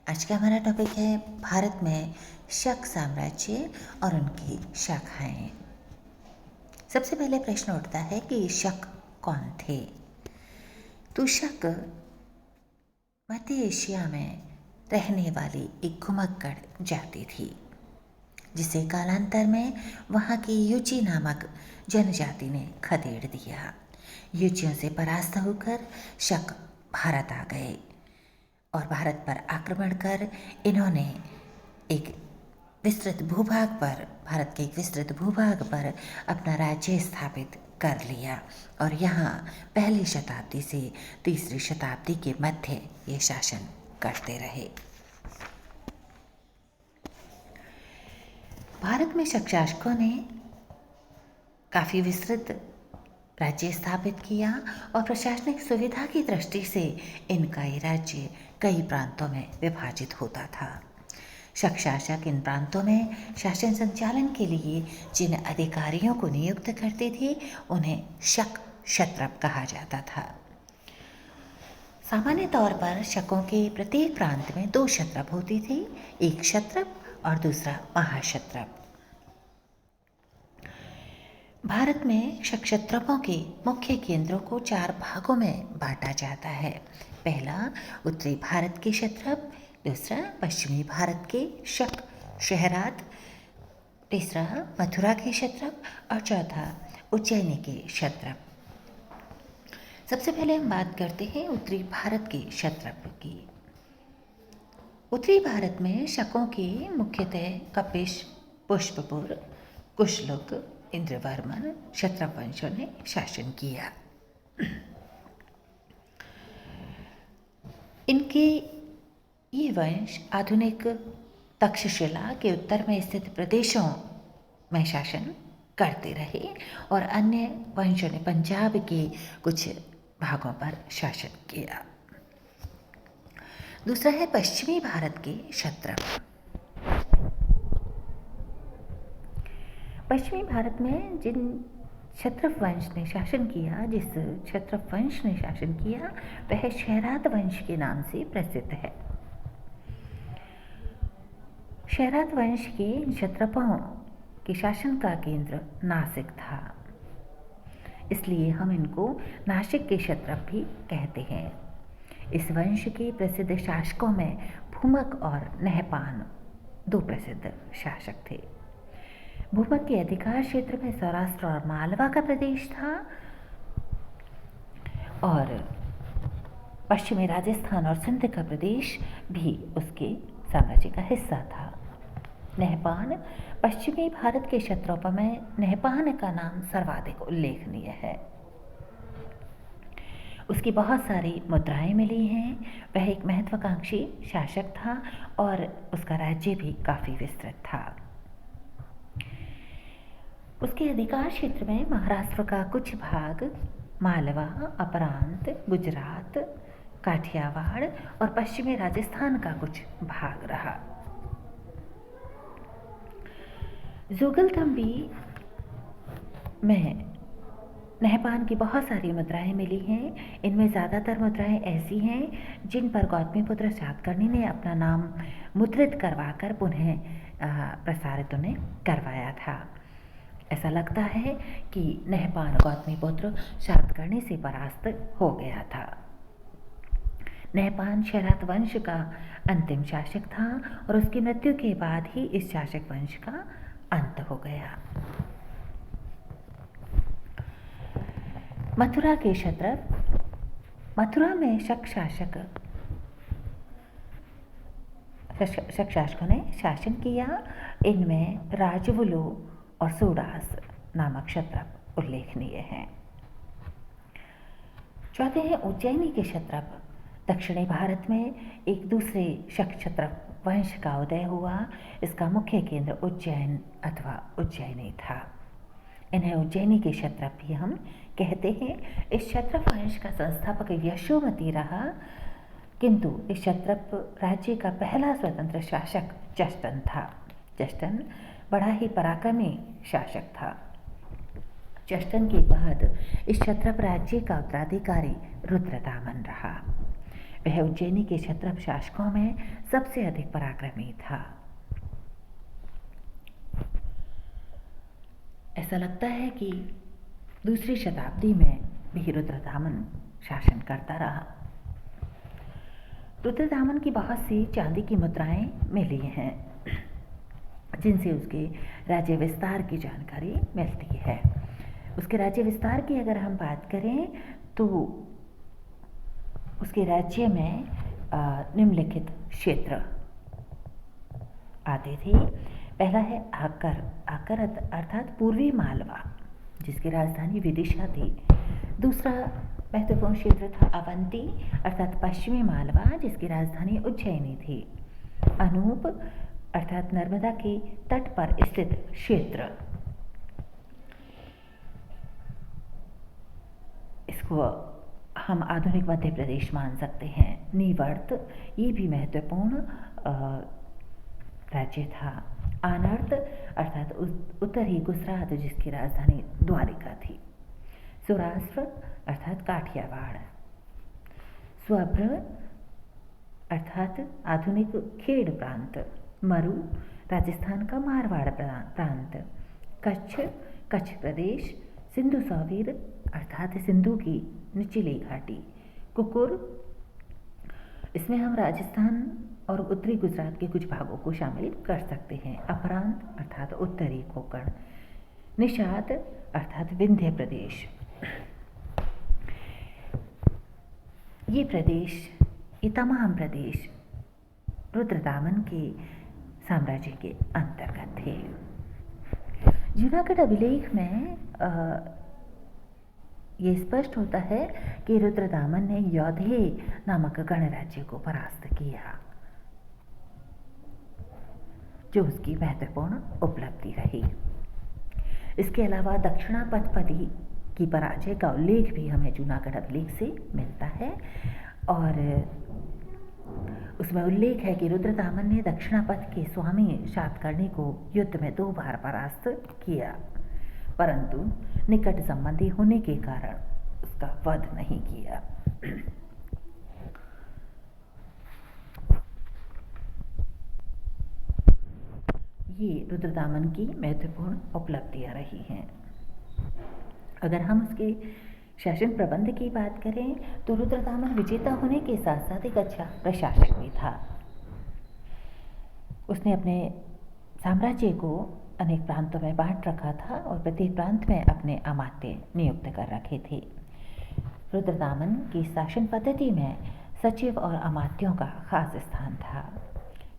आज का हमारा टॉपिक है भारत में शक साम्राज्य और उनकी शाखाएं। सबसे पहले प्रश्न उठता है कि शक कौन थे। तो शक मध्य एशिया में रहने वाली एक घुमक्कड़ जाति थी, जिसे कालांतर में वहाँ की युची नामक जनजाति ने खदेड़ दिया। युचियों से परास्त होकर शक भारत आ गए और भारत पर आक्रमण कर इन्होंने एक विस्तृत भूभाग पर भारत के एक विस्तृत भूभाग पर अपना राज्य स्थापित कर लिया और यहाँ पहली शताब्दी से तीसरी शताब्दी के मध्य ये शासन करते रहे। भारत में शक शासकों ने काफ़ी विस्तृत राज्य स्थापित किया और प्रशासनिक सुविधा की दृष्टि से इनका ये राज्य कई प्रांतों में विभाजित होता था। शक शासक इन प्रांतों में शासन संचालन के लिए जिन अधिकारियों को नियुक्त करते थे उन्हें शक क्षत्रप कहा जाता था। सामान्य तौर पर शकों के प्रत्येक प्रांत में 2 क्षत्रप होते थे, एक क्षत्रप और दूसरा महाक्षत्रप। भारत में क्षत्रपों के मुख्य केंद्रों को 4 भागों में बांटा जाता है। पहला उत्तरी भारत के क्षत्रप, दूसरा पश्चिमी भारत के शक शहरात, तीसरा मथुरा के क्षत्रप और चौथा उज्जैनी के क्षत्रप। सबसे पहले हम बात करते हैं उत्तरी भारत के क्षत्रप की। उत्तरी भारत में शकों के मुख्यतः कपिश, पुष्पपुर, कुशलुक, इंद्रवर्मन क्षत्रप वंशों ने शासन किया। इनके ये वंश आधुनिक तक्षशिला के उत्तर में स्थित प्रदेशों में शासन करते रहे और अन्य वंशों ने पंजाब के कुछ भागों पर शासन किया। दूसरा है पश्चिमी भारत के क्षत्रप। पश्चिमी भारत में जिन क्षत्रप वंश ने शासन किया, जिस क्षत्रप वंश ने शासन किया वह शहरात वंश के नाम से प्रसिद्ध है। शहरात वंश के क्षत्रपों के शासन का केंद्र नासिक था, इसलिए हम इनको नासिक के क्षत्रप भी कहते हैं। इस वंश के प्रसिद्ध शासकों में भूमक और नहपान 2 प्रसिद्ध शासक थे। भूमक के अधिकार क्षेत्र में सौराष्ट्र और मालवा का प्रदेश था और पश्चिमी राजस्थान और सिंध का प्रदेश भी उसके साम्राज्य का हिस्सा था। नहपान पश्चिमी भारत के क्षत्रपों में नहपान का नाम सर्वाधिक उल्लेखनीय है। उसकी बहुत सारी मुद्राएं मिली हैं। वह एक महत्वाकांक्षी शासक था और उसका राज्य भी काफ़ी विस्तृत था। उसके अधिकार क्षेत्र में महाराष्ट्र का कुछ भाग, मालवा, अपरांत, गुजरात, काठियावाड़ और पश्चिमी राजस्थान का कुछ भाग रहा। जोगलथम्बी में नहपान की बहुत सारी मुद्राएं मिली हैं। इनमें ज़्यादातर मुद्राएं ऐसी हैं जिन पर गौतमीपुत्र सातकर्णी ने अपना नाम मुद्रित करवाकर पुनः प्रसारित उन्हें करवाया था। ऐसा लगता है कि नहपान गौतमीपुत्र सातकर्णी से परास्त हो गया था। नहपान शहरात वंश का अंतिम शासक था और उसकी मृत्यु के बाद ही इस शासक वंश का अंत हो गया। मथुरा के क्षत्रप। मथुरा में शक शासकों ने शासन किया। इनमें राजवुलु और सूडास नामक क्षत्रप उल्लेखनीय हैं। चौथे हैं उज्जैनी के क्षत्रप। दक्षिणी भारत में एक दूसरे शक क्षत्रप वंश का उदय हुआ। इसका मुख्य केंद्र उज्जैन अथवा उज्जैनी था। इन्हें उज्जैनी के क्षत्रप भी हम कहते हैं। इस क्षत्रप वंश का संस्थापक यशोमती रहा, किंतु इस क्षत्रप राज्य का पहला स्वतंत्र शासक जस्टन था। जस्टन बड़ा ही पराक्रमी शासक था। जस्टन के बाद इस क्षत्रप राज्य का उत्तराधिकारी रुद्रदामन रहा। वह उज्जैनी के क्षत्रप शासकों में सबसे अधिक पराक्रमी था। ऐसा लगता है कि दूसरी शताब्दी में भी रुद्रदामन शासन करता रहा। रुद्रदामन की बहुत सी चांदी की मुद्राएं मिली हैं जिनसे उसके राज्य विस्तार की जानकारी मिलती है। उसके राज्य विस्तार की अगर हम बात करें तो उसके राज्य में निम्नलिखित क्षेत्र आते थे। पहला है आकर, आकर अर्थात पूर्वी मालवा जिसकी राजधानी विदिशा थी। दूसरा महत्वपूर्ण क्षेत्र था अवंती अर्थात पश्चिमी मालवा जिसकी राजधानी उज्जैनी थी। अनूप अर्थात नर्मदा के तट पर स्थित क्षेत्र, इसको हम आधुनिक मध्य प्रदेश मान सकते हैं। नीवर्त ये भी महत्वपूर्ण राज्य था। आनर्त अर्थात उत्तरी गुजरात जिसकी राजधानी द्वारिका थी। सौराष्ट्र अर्थात काठियावाड़। स्वभ्र अर्थात आधुनिक खेड़ प्रांत। मरु राजस्थान का मारवाड़ प्रांत। कच्छ, कच्छ प्रदेश। सिंधु सौवीर अर्थात सिंधु की निचली घाटी। कुकुर, इसमें हम राजस्थान और उत्तरी गुजरात के कुछ भागों को शामिल कर सकते हैं। अपरांत अर्थात उत्तरी कोंकण। निषाद अर्थात विंध्य प्रदेश। ये तमाम प्रदेश रुद्रदामन के साम्राज्य के अंतर्गत थे। जूनागढ़ अभिलेख में ये स्पष्ट होता है कि रुद्रदामन ने योधे नामक गणराज्य को परास्त किया, जो उसकी महत्वपूर्ण उपलब्धि रही। इसके अलावा दक्षिणापथपति की पराजय का उल्लेख भी हमें जूनागढ़ अभिलेख से मिलता है और उसमें उल्लेख है कि रुद्रदामन ने दक्षिणापथ के स्वामी सातकर्णी को युद्ध में 2 बार परास्त किया, परंतु निकट संबंधी होने के कारण उसका वध नहीं किया। ये रुद्रदामन की महत्वपूर्ण उपलब्धियां रही हैं। अगर हम उसके शासन प्रबंध की बात करें तो रुद्रदामन विजेता होने के साथ साथ एक अच्छा प्रशासक भी था। उसने अपने साम्राज्य को अनेक प्रांतों में बांट रखा था और प्रत्येक प्रांत में अपने अमात्य नियुक्त कर रखे थे। रुद्रदामन की शासन पद्धति में सचिव और अमात्यों का खास स्थान था।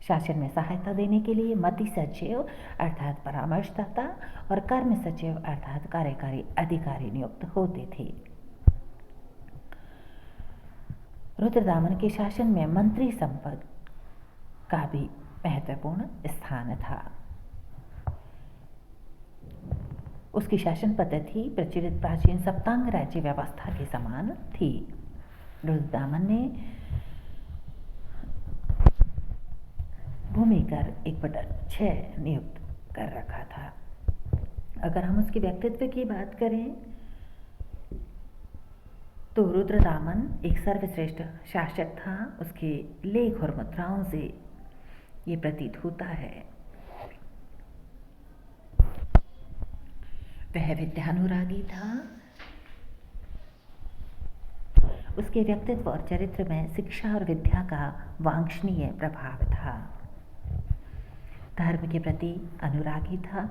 शासन में सहायता देने के लिए मति सचिव अर्थात परामर्शदाता और कर्म सचिव अर्थात कार्यकारी अधिकारी नियुक्त होते थे। रुद्रदामन के शासन में मंत्री संपद का भी महत्वपूर्ण स्थान था। उसकी शासन पद्धति प्रचलित प्राचीन सप्तांग राज्य व्यवस्था के समान थी। रुद्रदामन ने भूमि कर 1/6 नियुक्त कर रखा था। अगर हम उसके व्यक्तित्व की बात करें तो रुद्रदामन एक सर्वश्रेष्ठ शासक था। उसके लेख और मुद्राओं से ये प्रतीत होता है। वह विद्यानुरागी था। उसके व्यक्तित्व और चरित्र में शिक्षा और विद्या का वांछनीय प्रभाव था। धर्म के प्रति अनुरागी था।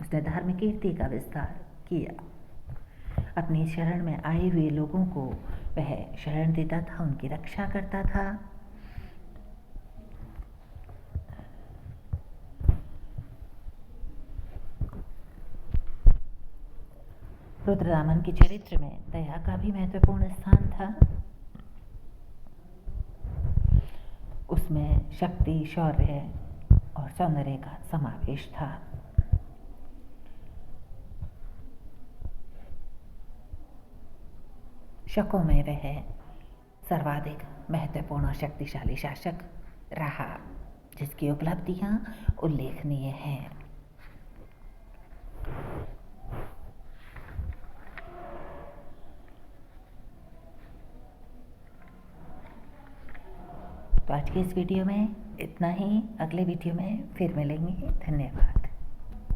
उसने धर्म कीर्ति का विस्तार किया। अपनी शरण में आए हुए लोगों को वह शरण देता था, उनकी रक्षा करता था। रुद्रदामन के चरित्र में दया का भी महत्वपूर्ण स्थान था। उसमें शक्ति, शौर्य और सौंदर्य का समावेश था। शकों में वह सर्वाधिक महत्वपूर्ण और शक्तिशाली शासक रहा, जिसकी उपलब्धियां उल्लेखनीय हैं। तो आज की इस वीडियो में इतना ही। अगले वीडियो में फिर मिलेंगे। धन्यवाद।